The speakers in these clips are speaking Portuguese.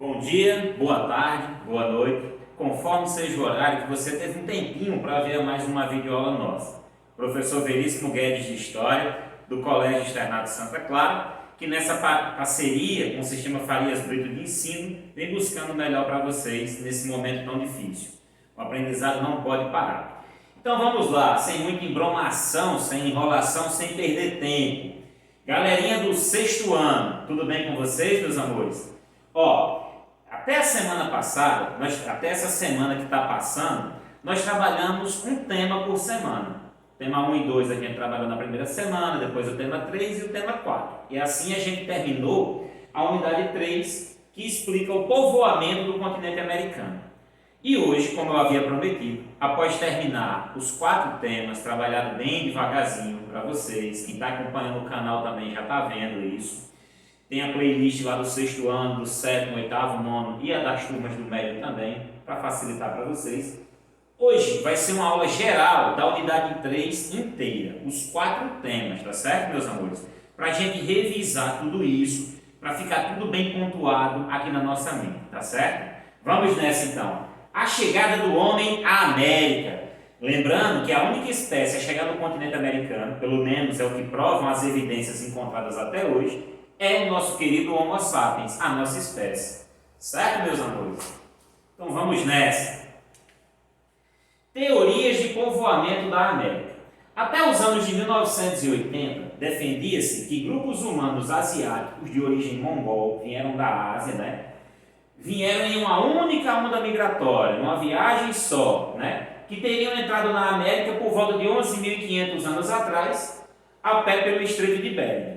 Bom dia, boa tarde, boa noite, conforme seja o horário que você teve um tempinho para ver mais uma videoaula nossa. Professor Veríssimo Guedes de História, do Colégio Externato Santa Clara, que nessa parceria com o Sistema Farias Brito de Ensino, vem buscando o melhor para vocês nesse momento tão difícil. O aprendizado não pode parar. Então vamos lá, sem muita embromação, sem enrolação, sem perder tempo. Galerinha do sexto ano, tudo bem com vocês, meus amores? Até a semana passada, até essa semana que está passando, nós trabalhamos um tema por semana. Tema 1 e 2 a gente trabalhou na primeira semana, depois o tema 3 e o tema 4. E assim a gente terminou a unidade 3, que explica o povoamento do continente americano. E hoje, como eu havia prometido, após terminar os 4 temas, trabalhado bem devagarzinho para vocês, quem está acompanhando o canal também já está vendo isso. Tem a playlist lá do sexto ano, do sétimo, oitavo, nono e a das turmas do médio também, para facilitar para vocês. Hoje vai ser uma aula geral da unidade 3 inteira, os 4 temas, tá certo, meus amores? Para a gente revisar tudo isso, para ficar tudo bem pontuado aqui na nossa mente, tá certo? Vamos nessa então. A chegada do homem à América. Lembrando que a única espécie a chegar no continente americano, pelo menos é o que provam as evidências encontradas até hoje, é o nosso querido Homo sapiens, a nossa espécie. Certo, meus amores? Então vamos nessa. Teorias de povoamento da América. Até os anos de 1980, defendia-se que grupos humanos asiáticos de origem mongol vieram da Ásia, vieram em uma única onda migratória, numa viagem só, que teriam entrado na América por volta de 11.500 anos atrás, a pé pelo Estreito de Bering.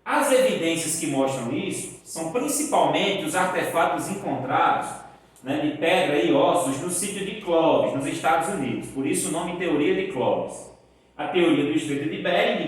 As evidências que mostram isso são principalmente os artefatos encontrados de pedra e ossos no sítio de Clovis, nos Estados Unidos. Por isso o nome Teoria de Clovis. A teoria do Estreito de Bering,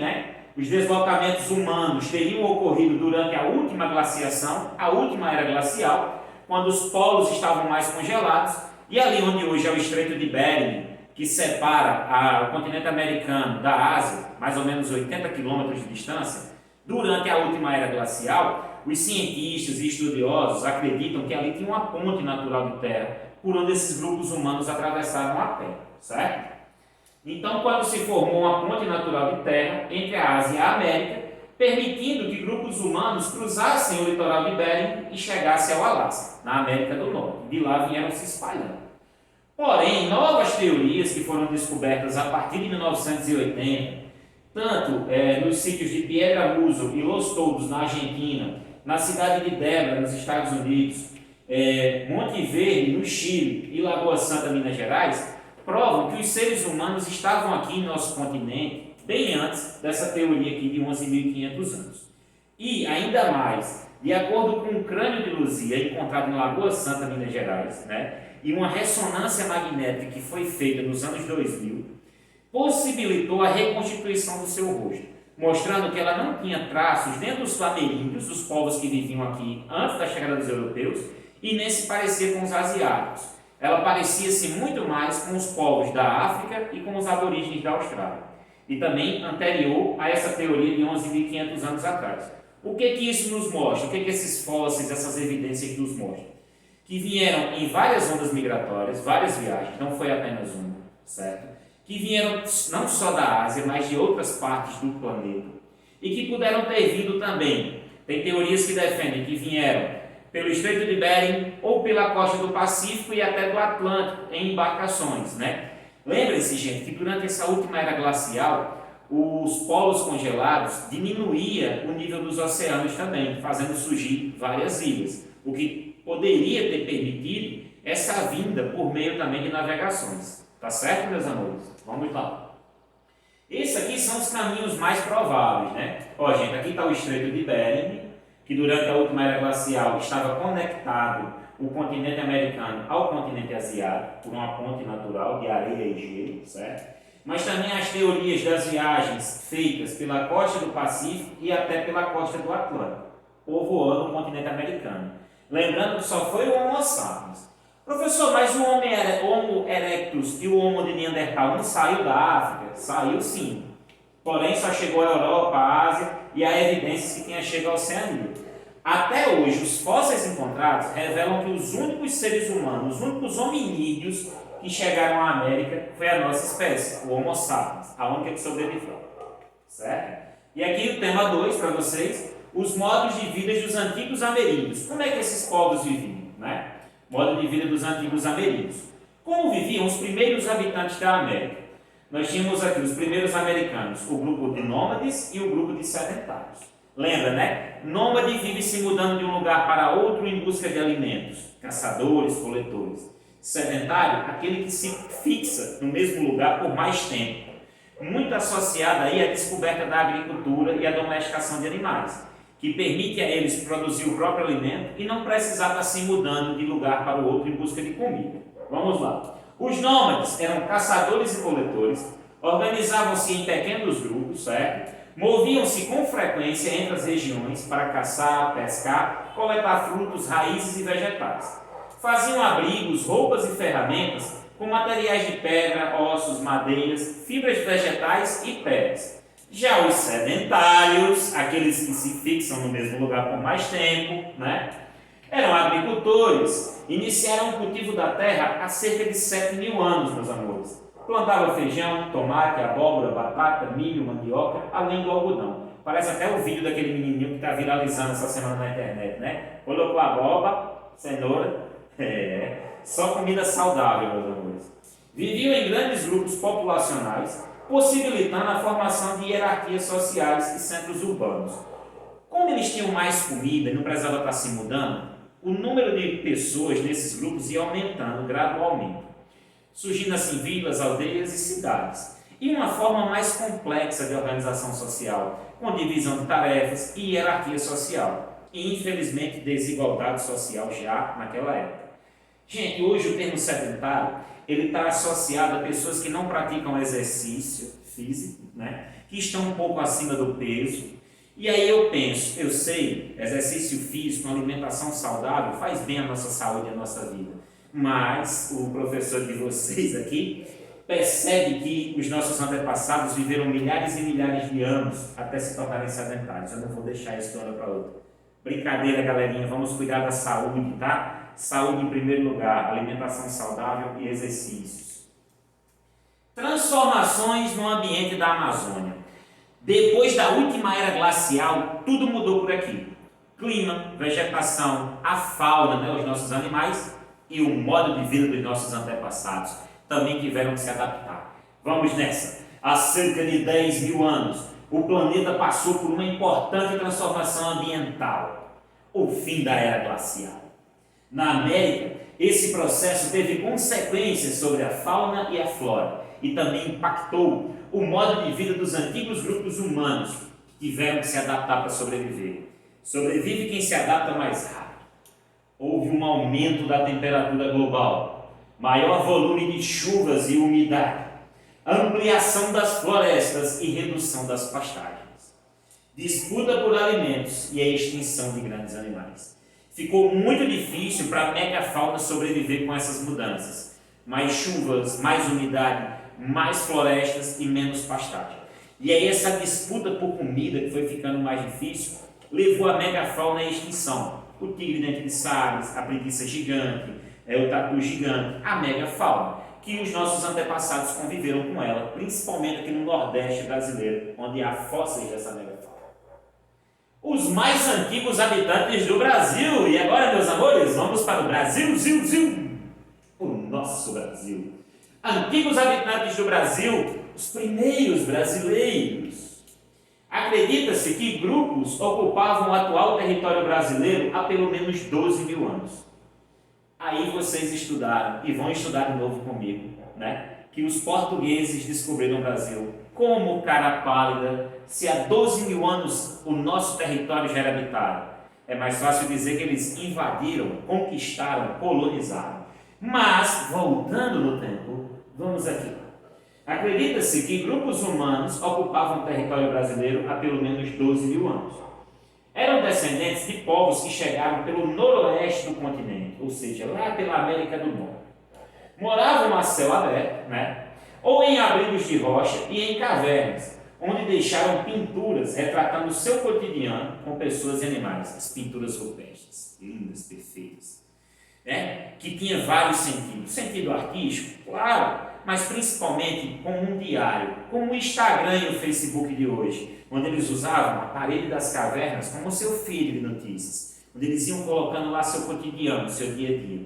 os deslocamentos humanos teriam ocorrido durante a última glaciação, a última era glacial, quando os polos estavam mais congelados, e ali onde hoje é o Estreito de Bering, que separa o continente americano da Ásia, mais ou menos 80 quilômetros de distância, durante a última era glacial, os cientistas e estudiosos acreditam que ali tinha uma ponte natural de terra por onde esses grupos humanos atravessaram a pé, certo? Então, quando se formou uma ponte natural de terra entre a Ásia e a América, permitindo que grupos humanos cruzassem o litoral de Bering e chegassem ao Alasca, na América do Norte. De lá vieram se espalhando. Porém, novas teorias que foram descobertas a partir de 1980, tanto nos sítios de Piedrabuso e Los Todos, na Argentina, na cidade de Débora, nos Estados Unidos, Monte Verde, no Chile e Lagoa Santa, Minas Gerais, provam que os seres humanos estavam aqui no nosso continente bem antes dessa teoria aqui de 11.500 anos. E, ainda mais, de acordo com um crânio de Luzia encontrado em Lagoa Santa, Minas Gerais, e uma ressonância magnética que foi feita nos anos 2000, possibilitou a reconstituição do seu rosto, mostrando que ela não tinha traços nem dos ameríndios, os povos que viviam aqui antes da chegada dos europeus, e nem se parecia com os asiáticos. Ela parecia-se muito mais com os povos da África e com os aborígenes da Austrália, e também anterior a essa teoria de 11.500 anos atrás. O que isso nos mostra? O que esses fósseis, essas evidências nos mostram? Que vieram em várias ondas migratórias, várias viagens, não foi apenas uma, certo? Que vieram não só da Ásia, mas de outras partes do planeta, e que puderam ter vindo também. Tem teorias que defendem que vieram pelo Estreito de Bering ou pela costa do Pacífico e até do Atlântico, em embarcações, Lembrem-se, gente, que durante essa última era glacial, os polos congelados diminuía o nível dos oceanos também, fazendo surgir várias ilhas, o que poderia ter permitido essa vinda por meio também de navegações. Tá certo, meus amores? Vamos lá. Esses aqui são os caminhos mais prováveis, gente, aqui está o Estreito de Bering, que durante a última era glacial estava conectado o continente americano ao continente asiático por uma ponte natural de areia e gelo, certo? Mas também as teorias das viagens feitas pela costa do Pacífico e até pela costa do Atlântico, povoando o continente americano. Lembrando que só foi o Homo sapiens. Professor, mas o Homo erectus e o Homo de Neandertal não saiu da África? Saiu sim. Porém, só chegou à Europa, à Ásia e há evidências que tenha chegado à Oceania. Até hoje, os fósseis encontrados revelam que os únicos seres humanos, os únicos hominídeos que chegaram à América foi a nossa espécie, o Homo sapiens, a única que sobreviveu. Certo? E aqui o tema 2 para vocês, os modos de vida dos antigos ameríndios. Como é que esses povos viviam? Né? Modo de vida dos antigos ameríndios. Como viviam os primeiros habitantes da América? Nós tínhamos aqui os primeiros americanos, o grupo de nômades e o grupo de sedentários. Lembra, né? Nômade vive se mudando de um lugar para outro em busca de alimentos, caçadores, coletores. Sedentário, aquele que se fixa no mesmo lugar por mais tempo. Muito associada aí à descoberta da agricultura e à domesticação de animais, que permite a eles produzir o próprio alimento e não precisar estar se mudando de lugar para o outro em busca de comida. Vamos lá. Os nômades eram caçadores e coletores, organizavam-se em pequenos grupos, certo? Moviam-se com frequência entre as regiões para caçar, pescar, coletar frutos, raízes e vegetais. Faziam abrigos, roupas e ferramentas com materiais de pedra, ossos, madeiras, fibras vegetais e peles. Já os sedentários, aqueles que se fixam no mesmo lugar por mais tempo, né? Eram agricultores, iniciaram o cultivo da terra há cerca de 7.000 anos, meus amores. Plantava feijão, tomate, abóbora, batata, milho, mandioca, além do algodão. Parece até o vídeo daquele menininho que está viralizando essa semana na internet, né? Colocou abóbora, cenoura, só comida saudável, meus amores. Viviam em grandes grupos populacionais, possibilitando a formação de hierarquias sociais e centros urbanos. Como eles tinham mais comida e não precisava estar se mudando, o número de pessoas nesses grupos ia aumentando gradualmente, surgindo assim vilas, aldeias e cidades, e uma forma mais complexa de organização social, com divisão de tarefas e hierarquia social, e infelizmente desigualdade social já naquela época. Gente, hoje o termo sedentário ele está associado a pessoas que não praticam exercício físico, né? Que estão um pouco acima do peso. E aí eu penso, eu sei, exercício físico, alimentação saudável faz bem à nossa saúde e à nossa vida. Mas o professor de vocês aqui percebe que os nossos antepassados viveram milhares e milhares de anos até se tornarem sedentários. Eu não vou deixar isso de uma hora para outra. Brincadeira, galerinha, vamos cuidar da saúde, tá? Saúde em primeiro lugar, alimentação saudável e exercícios. Transformações no ambiente da Amazônia. Depois da última era glacial, tudo mudou por aqui. Clima, vegetação, a fauna, né, os nossos animais e o modo de vida dos nossos antepassados também tiveram que se adaptar. Vamos nessa. Há cerca de 10.000 anos, o planeta passou por uma importante transformação ambiental, o fim da era glacial. Na América, esse processo teve consequências sobre a fauna e a flora e também impactou o modo de vida dos antigos grupos humanos que tiveram que se adaptar para sobreviver. Sobrevive quem se adapta mais rápido. Houve um aumento da temperatura global, maior volume de chuvas e umidade, ampliação das florestas e redução das pastagens, disputa por alimentos e a extinção de grandes animais. Ficou muito difícil para a megafauna sobreviver com essas mudanças. Mais chuvas, mais umidade, mais florestas e menos pastagem. E aí essa disputa por comida que foi ficando mais difícil levou a megafauna à extinção. O tigre dente de Salles, a preguiça gigante, o tatu gigante, a megafauna, que os nossos antepassados conviveram com ela, principalmente aqui no Nordeste brasileiro, onde há fósseis dessa megafauna. Os mais antigos habitantes do Brasil. E agora, meus amores, vamos para o Brasil, o nosso Brasil. Antigos habitantes do Brasil, os primeiros brasileiros. Acredita-se que grupos ocupavam o atual território brasileiro há pelo menos 12.000 anos. Aí vocês estudaram e vão estudar de novo comigo, né? Que os portugueses descobriram o Brasil como cara pálida, se há 12.000 anos o nosso território já era habitado. É mais fácil dizer que eles invadiram, conquistaram, colonizaram. Mas, voltando no tempo, vamos aqui. Acredita-se que grupos humanos ocupavam o território brasileiro há pelo menos 12.000 anos. Eram descendentes de povos que chegaram pelo noroeste do continente, ou seja, lá pela América do Norte. Moravam a céu aberto, né? Ou em abrigos de rocha e em cavernas, onde deixaram pinturas retratando o seu cotidiano com pessoas e animais. As pinturas rupestres, lindas, perfeitas. Que tinha vários sentidos. Sentido artístico, claro, mas principalmente como um diário, como o Instagram e o Facebook de hoje, onde eles usavam a parede das cavernas como seu feed de notícias, onde eles iam colocando lá seu cotidiano, seu dia a dia.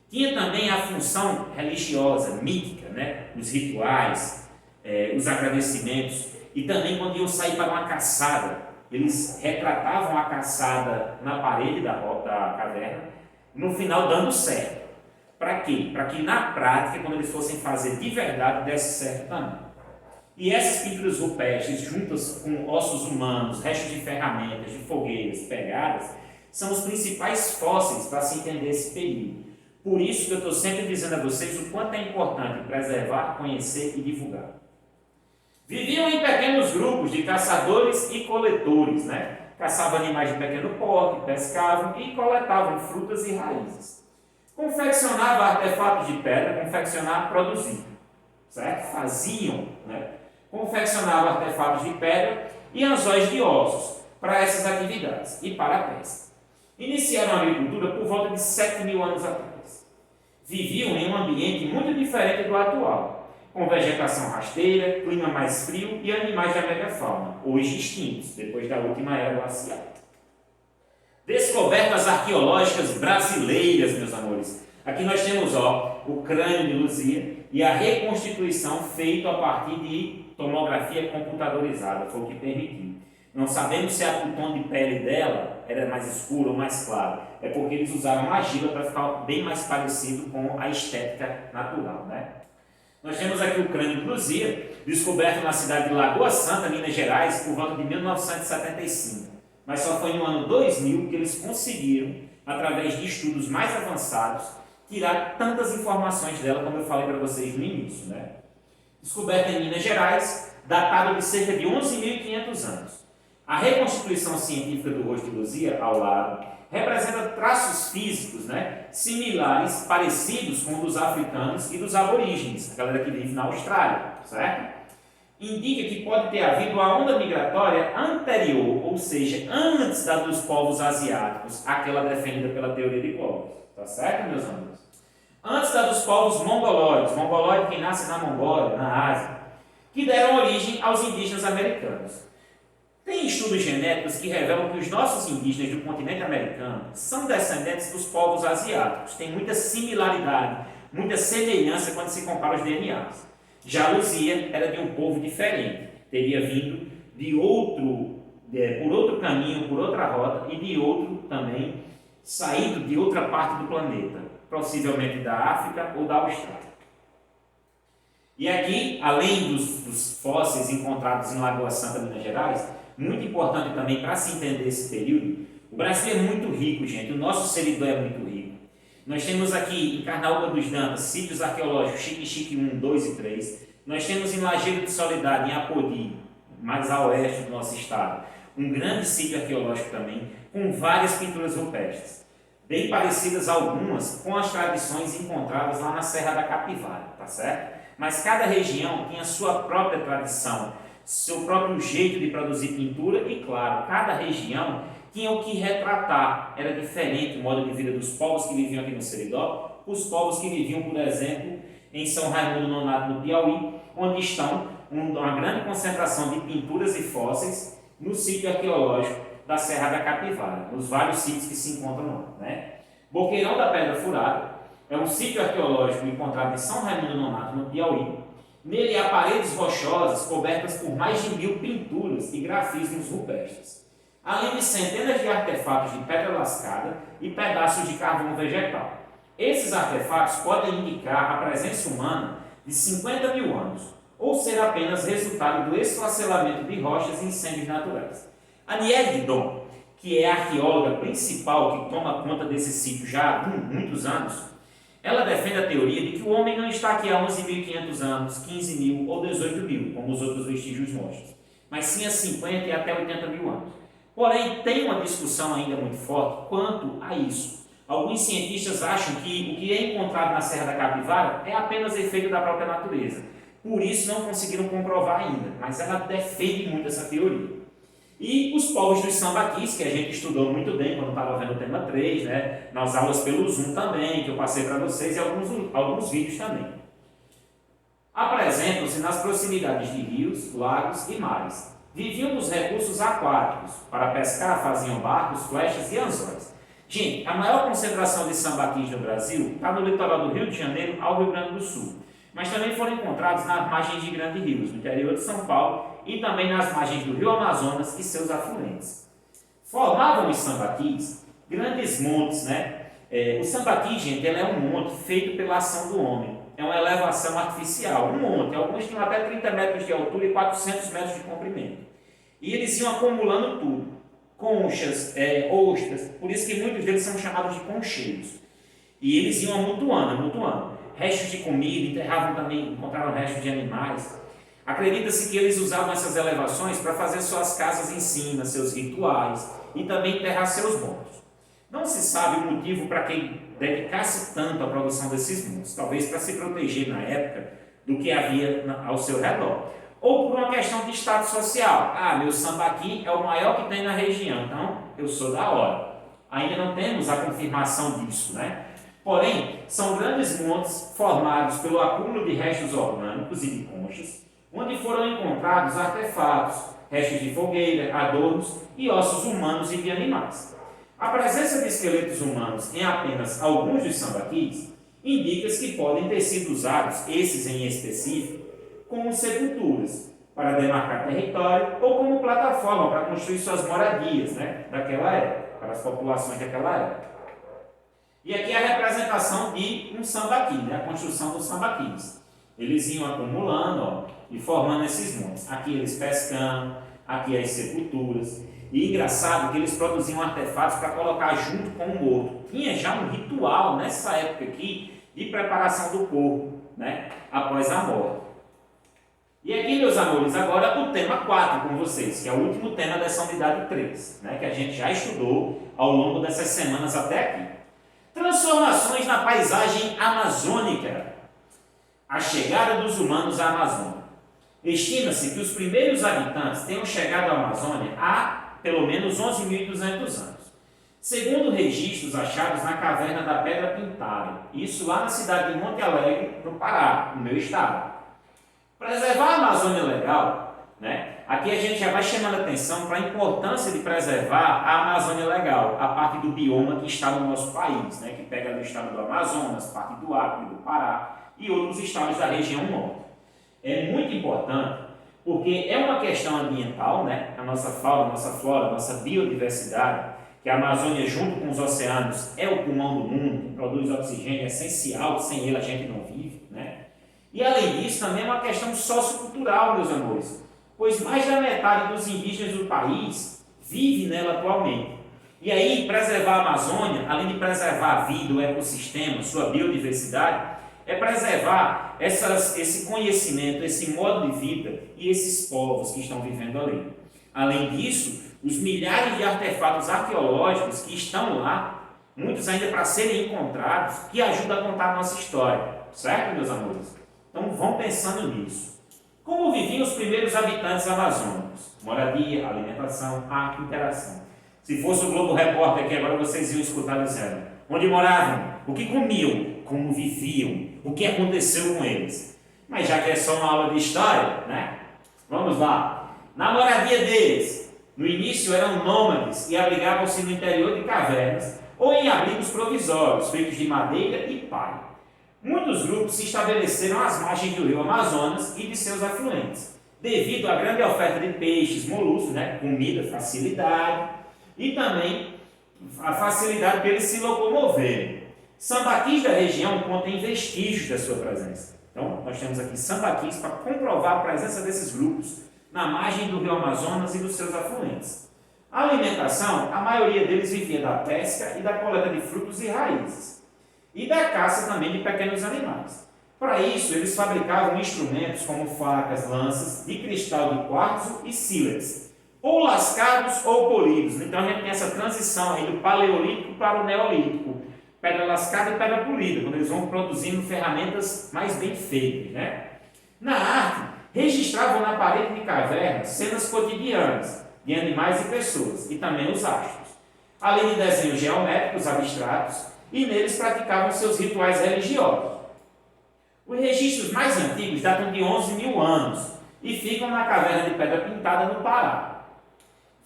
Tinha também a função religiosa, mítica, os rituais, os agradecimentos, e também quando iam sair para uma caçada, eles retratavam a caçada na parede da caverna, no final dando certo. Para quê? Para que na prática, quando eles fossem fazer de verdade, desse certo também. E essas pinturas rupestres, juntas com ossos humanos, restos de ferramentas, de fogueiras, pegadas, são os principais fósseis para se entender esse período. Por isso que eu estou sempre dizendo a vocês o quanto é importante preservar, conhecer e divulgar. Viviam em pequenos grupos de caçadores e coletores, Caçavam animais de pequeno porte, pescavam e coletavam frutas e raízes. Confeccionava artefatos de pedra, produzir, certo? Faziam, confeccionava artefatos de pedra e anzóis de ossos para essas atividades e para a pesca. Iniciaram a agricultura por volta de 7.000 anos atrás. Viviam em um ambiente muito diferente do atual, com vegetação rasteira, clima mais frio e animais da megafauna, hoje extintos, depois da última era glacial. Descobertas arqueológicas brasileiras, meus amores. Aqui nós temos o crânio de Luzia e a reconstituição feita a partir de tomografia computadorizada, foi o que permitiu. Não sabemos se o tom de pele dela era mais escuro ou mais claro. É porque eles usaram argila para ficar bem mais parecido com a estética natural, Nós temos aqui o crânio de Luzia, descoberto na cidade de Lagoa Santa, Minas Gerais, por volta de 1975. Mas só foi no ano 2000 que eles conseguiram, através de estudos mais avançados, tirar tantas informações dela, como eu falei para vocês no início. Descoberta em Minas Gerais, datado de cerca de 11.500 anos. A reconstituição científica do rosto de Luzia, ao lado, representa traços físicos similares, parecidos com os dos africanos e dos aborígenes, a galera que vive na Austrália, certo? Indica que pode ter havido a onda migratória anterior, ou seja, antes da dos povos asiáticos, aquela defendida pela teoria de Clovis. Tá certo, meus amigos? Antes da dos povos mongoloides, mongoloide quem nasce na Mongólia, na Ásia, que deram origem aos indígenas americanos. Tem estudos genéticos que revelam que os nossos indígenas do continente americano são descendentes dos povos asiáticos. Tem muita similaridade, muita semelhança quando se compara os DNAs. Já Luzia era de um povo diferente, teria vindo por outro caminho, por outra rota e de outro também, saído de outra parte do planeta, possivelmente da África ou da Austrália. E aqui, além dos fósseis encontrados em Lagoa Santa, Minas Gerais, muito importante também para se entender esse período, o Brasil é muito rico, gente, o nosso seridó é muito rico. Nós temos aqui em Carnaúba dos Dantas, sítios arqueológicos Xique-Xique 1, 2 e 3. Nós temos em Lajeiro de Soledade, em Apodi, mais a oeste do nosso estado, um grande sítio arqueológico também, com várias pinturas rupestres, bem parecidas algumas com as tradições encontradas lá na Serra da Capivara, tá certo? Mas cada região tinha sua própria tradição, seu próprio jeito de produzir pintura e, claro, cada região tinha o que retratar. Era diferente o modo de vida dos povos que viviam aqui no Seridó, os povos que viviam, por exemplo, em São Raimundo Nonato, no Piauí, onde estão uma grande concentração de pinturas e fósseis no sítio arqueológico da Serra da Capivara, nos vários sítios que se encontram lá. Boqueirão da Pedra Furada é um sítio arqueológico encontrado em São Raimundo Nonato, no Piauí. Nele há paredes rochosas cobertas por mais de 1.000 pinturas e grafismos rupestres, além de centenas de artefatos de pedra lascada e pedaços de carvão vegetal. Esses artefatos podem indicar a presença humana de 50.000 anos, ou ser apenas resultado do esfacelamento de rochas e incêndios naturais. A Niele Guidon, que é a arqueóloga principal que toma conta desse sítio já há muitos anos, ela defende a teoria de que o homem não está aqui há 11.500 anos, 15.000 ou 18.000, como os outros vestígios mostram, mas sim há 50 e até 80.000 anos. Porém, tem uma discussão ainda muito forte quanto a isso. Alguns cientistas acham que o que é encontrado na Serra da Capivara é apenas efeito da própria natureza. por isso não conseguiram comprovar ainda, mas ela defende muito essa teoria. E os povos dos sambaquis, que a gente estudou muito bem quando estava vendo o tema 3, né? Nas aulas pelo Zoom também, que eu passei para vocês, e alguns vídeos também. Apresentam-se nas proximidades de rios, lagos e mares. Viviam dos recursos aquáticos. Para pescar, faziam barcos, flechas e anzóis. Gente, a maior concentração de sambaquis no Brasil está no litoral do Rio de Janeiro ao Rio Grande do Sul. Mas também foram encontrados nas margens de grandes rios, no interior de São Paulo e também nas margens do Rio Amazonas e seus afluentes. Formavam os sambaquis grandes montes, né? O sambaqui, gente, ele é um monte feito pela ação do homem. É uma elevação artificial, um monte. Alguns tinham até 30 metros de altura e 400 metros de comprimento. E eles iam acumulando tudo. Conchas, ostras, por isso que muitos deles são chamados de concheiros. E eles iam amontoando. Restos de comida, enterravam também, encontraram restos de animais. Acredita-se que eles usavam essas elevações para fazer suas casas em cima, seus rituais e também enterrar seus mortos. Não se sabe o motivo para quem dedicasse tanto à produção desses montes, talvez para se proteger na época do que havia ao seu redor, ou por uma questão de status social. Meu sambaqui é o maior que tem na região, então eu sou da hora. Ainda não temos a confirmação disso, né? Porém, são grandes montes formados pelo acúmulo de restos orgânicos e de conchas, onde foram encontrados artefatos, restos de fogueira, adornos e ossos humanos e de animais. A presença de esqueletos humanos em apenas alguns dos sambaquis indica que podem ter sido usados, esses em específico, como sepulturas, para demarcar território ou como plataforma para construir suas moradias, né, daquela época, para as populações daquela época. E aqui a representação de um sambaqui, né, a construção dos sambaquis. Eles iam acumulando e formando esses montes. Aqui eles pescando, aqui as sepulturas. E engraçado que eles produziam artefatos para colocar junto com o morto. Tinha já um ritual nessa época aqui de preparação do corpo, né, após a morte. E aqui, meus amores, agora o tema 4 com vocês, que é o último tema dessa unidade 3, né, que a gente já estudou ao longo dessas semanas até aqui. Transformações na paisagem amazônica. A chegada dos humanos à Amazônia. Estima-se que os primeiros habitantes tenham chegado à Amazônia há pelo menos 11.200 anos. Segundo registros achados na caverna da Pedra Pintada, isso lá na cidade de Monte Alegre, no Pará, no meu estado. Preservar a Amazônia legal, né? Aqui a gente já vai chamando atenção para a importância de preservar a Amazônia legal, a parte do bioma que está no nosso país, né? Que pega no estado do Amazonas, parte do Acre, do Pará e outros estados da região norte. É muito importante porque é uma questão ambiental, né? A nossa fauna, a nossa flora, a nossa biodiversidade, que a Amazônia junto com os oceanos é o pulmão do mundo, que produz oxigênio essencial, sem ele a gente não vive, né? E além disso também é uma questão sociocultural, meus amores, pois mais da metade dos indígenas do país vive nela atualmente. E aí, preservar a Amazônia, além de preservar a vida, o ecossistema, sua biodiversidade, é preservar esse conhecimento, esse modo de vida e esses povos que estão vivendo ali. Além disso, os milhares de artefatos arqueológicos que estão lá, muitos ainda para serem encontrados, que ajudam a contar a nossa história. Certo, meus amores? Então, vão pensando nisso. Como viviam os primeiros habitantes amazônicos? Moradia, alimentação, arte, interação. Se fosse o Globo Repórter aqui, agora vocês iam escutar dizendo onde moravam, o que comiam, como viviam, o que aconteceu com eles. Mas já que é só uma aula de história, né? Vamos lá. Na moradia deles, no início eram nômades e abrigavam-se no interior de cavernas ou em abrigos provisórios, feitos de madeira e palha. Muitos grupos se estabeleceram às margens do rio Amazonas e de seus afluentes, devido à grande oferta de peixes, moluscos, né, comida, facilidade, e também a facilidade para eles se locomoverem. Sambaquis da região contêm vestígios da sua presença. Então, nós temos aqui sambaquis para comprovar a presença desses grupos na margem do rio Amazonas e dos seus afluentes. A alimentação, a maioria deles vivia da pesca e da coleta de frutos e raízes, e da caça também de pequenos animais. Para isso, eles fabricavam instrumentos como facas, lanças, de cristal de quartzo e sílex, ou lascados ou polidos. Então, a gente tem essa transição aí do paleolítico para o neolítico, pedra lascada e pedra polida, quando eles vão produzindo ferramentas mais bem feitas, né? Na arte, registravam na parede de cavernas cenas cotidianas de animais e pessoas, e também os astros, além de desenhos geométricos abstratos, e neles praticavam seus rituais religiosos. Os registros mais antigos datam de 11 mil anos e ficam na caverna de Pedra Pintada, no Pará.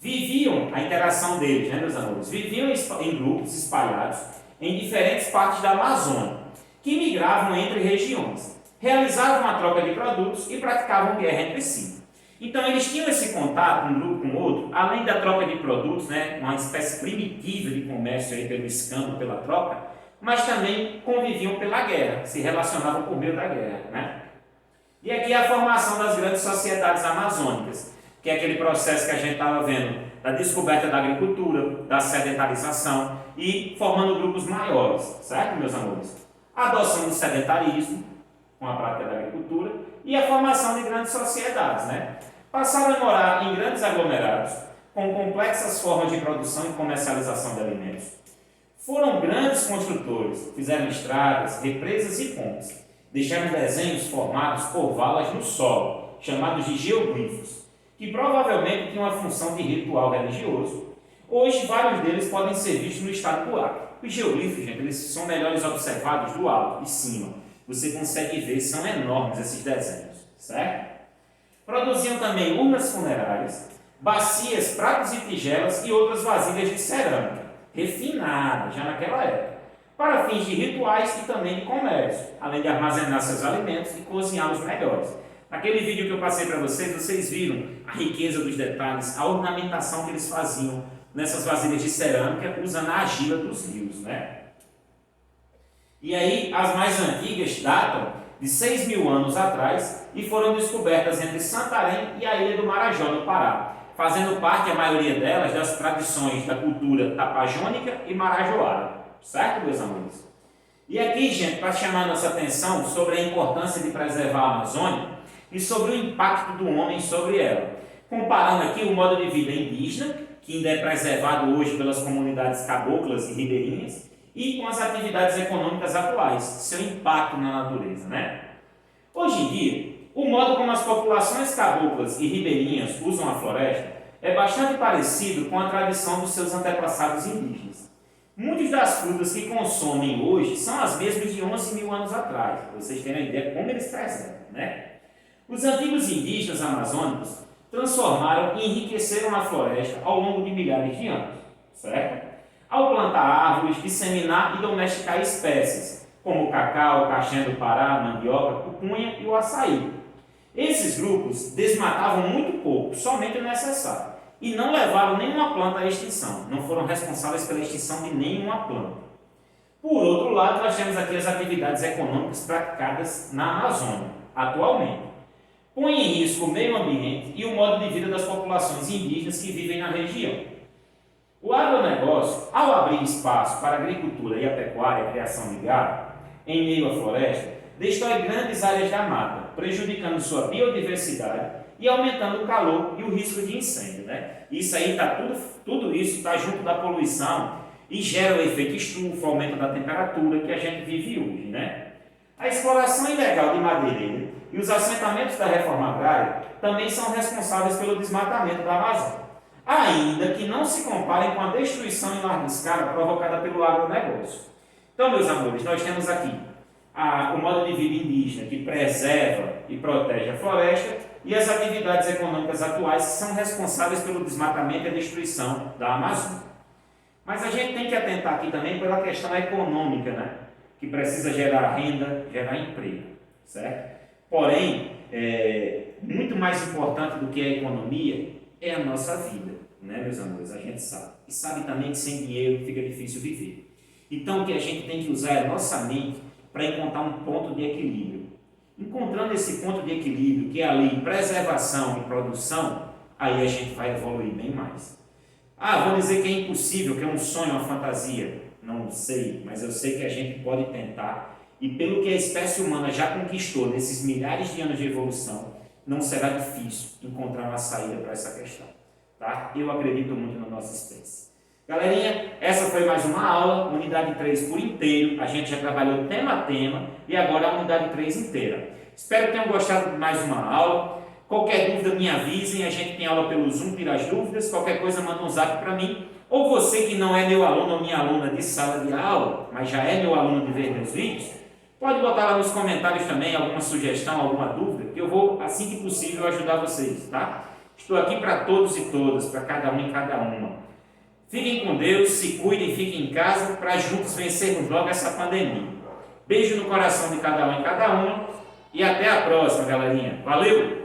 Viviam, a interação deles, né, meus amores? Viviam em grupos espalhados em diferentes partes da Amazônia, que migravam entre regiões, realizavam a troca de produtos e praticavam guerra entre si. Então eles tinham esse contato um grupo com o outro, além da troca de produtos, né, uma espécie primitiva de comércio aí pelo escambo, pela troca, mas também conviviam pela guerra, se relacionavam por meio da guerra, né? E aqui a formação das grandes sociedades amazônicas, que é aquele processo que a gente estava vendo da descoberta da agricultura, da sedentarização e formando grupos maiores, certo, meus amores? A adoção do sedentarismo, com a prática da agricultura, e a formação de grandes sociedades, né? Passaram a morar em grandes aglomerados, com complexas formas de produção e comercialização de alimentos. Foram grandes construtores, fizeram estradas, represas e pontes. Deixaram desenhos formados por valas no solo, chamados de geoglifos, que provavelmente tinham a função de ritual religioso. Hoje, vários deles podem ser vistos no estado do Acre. Os geoglifos, gente, eles são melhores observados do alto, de cima. Você consegue ver, são enormes esses desenhos, certo? Produziam também urnas funerárias, bacias, pratos e tigelas e outras vasilhas de cerâmica, refinadas já naquela época, para fins de rituais e também de comércio, além de armazenar seus alimentos e cozinhá-los melhores. Naquele vídeo que eu passei para vocês, vocês viram a riqueza dos detalhes, a ornamentação que eles faziam nessas vasilhas de cerâmica, usando a argila dos rios, né? E aí, as mais antigas datam de 6 mil anos atrás e foram descobertas entre Santarém e a ilha do Marajó, no Pará, fazendo parte, a maioria delas, das tradições da cultura tapajônica e marajoara. Certo, meus amores? E aqui, gente, para chamar nossa atenção sobre a importância de preservar a Amazônia e sobre o impacto do homem sobre ela, comparando aqui o modo de vida indígena, que ainda é preservado hoje pelas comunidades caboclas e ribeirinhas, e com as atividades econômicas atuais, seu impacto na natureza, né? Hoje em dia, o modo como as populações caboclas e ribeirinhas usam a floresta é bastante parecido com a tradição dos seus antepassados indígenas. Muitas das frutas que consomem hoje são as mesmas de 11 mil anos atrás, para vocês terem uma ideia como eles preservam, né? Os antigos indígenas amazônicos transformaram e enriqueceram a floresta ao longo de milhares de anos, certo? Ao plantar árvores, disseminar e domesticar espécies, como o cacau, o caxé do Pará, a mandioca, a pupunha e o açaí. Esses grupos desmatavam muito pouco, somente o necessário, e não levaram nenhuma planta à extinção, não foram responsáveis pela extinção de nenhuma planta. Por outro lado, nós temos aqui as atividades econômicas praticadas na Amazônia, atualmente. Põe em risco o meio ambiente e o modo de vida das populações indígenas que vivem na região. O agronegócio, ao abrir espaço para a agricultura e a pecuária, a criação de gado, em meio à floresta, destrói grandes áreas da mata, prejudicando sua biodiversidade e aumentando o calor e o risco de incêndio, né? Isso aí tudo isso está junto da poluição e gera o efeito estufa, aumento da temperatura que a gente vive hoje, né? A exploração ilegal de madeireira e os assentamentos da reforma agrária também são responsáveis pelo desmatamento da Amazônia, ainda que não se comparem com a destruição em larga escala provocada pelo agronegócio. Então, meus amores, nós temos aqui o modo de vida indígena que preserva e protege a floresta e as atividades econômicas atuais que são responsáveis pelo desmatamento e a destruição da Amazônia. Mas a gente tem que atentar aqui também pela questão econômica, né? Que precisa gerar renda, gerar emprego, certo? Porém, muito mais importante do que a economia é a nossa vida, né, meus amores? A gente sabe. E sabe também que sem dinheiro fica difícil viver. Então, o que a gente tem que usar é a nossa mente para encontrar um ponto de equilíbrio. Encontrando esse ponto de equilíbrio, que é ali preservação e produção, aí a gente vai evoluir bem mais. Vou dizer que é impossível, que é um sonho, uma fantasia. Não sei, mas eu sei que a gente pode tentar. E pelo que a espécie humana já conquistou nesses milhares de anos de evolução, não será difícil encontrar uma saída para essa questão. Tá? Eu acredito muito na nossa espécie. Galerinha, essa foi mais uma aula, unidade 3 por inteiro. A gente já trabalhou tema a tema e agora a unidade 3 inteira. Espero que tenham gostado de mais uma aula. Qualquer dúvida me avisem, a gente tem aula pelo Zoom, tira as dúvidas, qualquer coisa manda um zap para mim. Ou você que não é meu aluno ou minha aluna de sala de aula, mas já é meu aluno de ver meus vídeos, pode botar lá nos comentários também alguma sugestão, alguma dúvida, que eu vou, assim que possível, ajudar vocês, tá? Estou aqui para todos e todas, para cada um e cada uma. Fiquem com Deus, se cuidem, fiquem em casa, para juntos vencermos logo essa pandemia. Beijo no coração de cada um e cada uma, e até a próxima, galerinha. Valeu!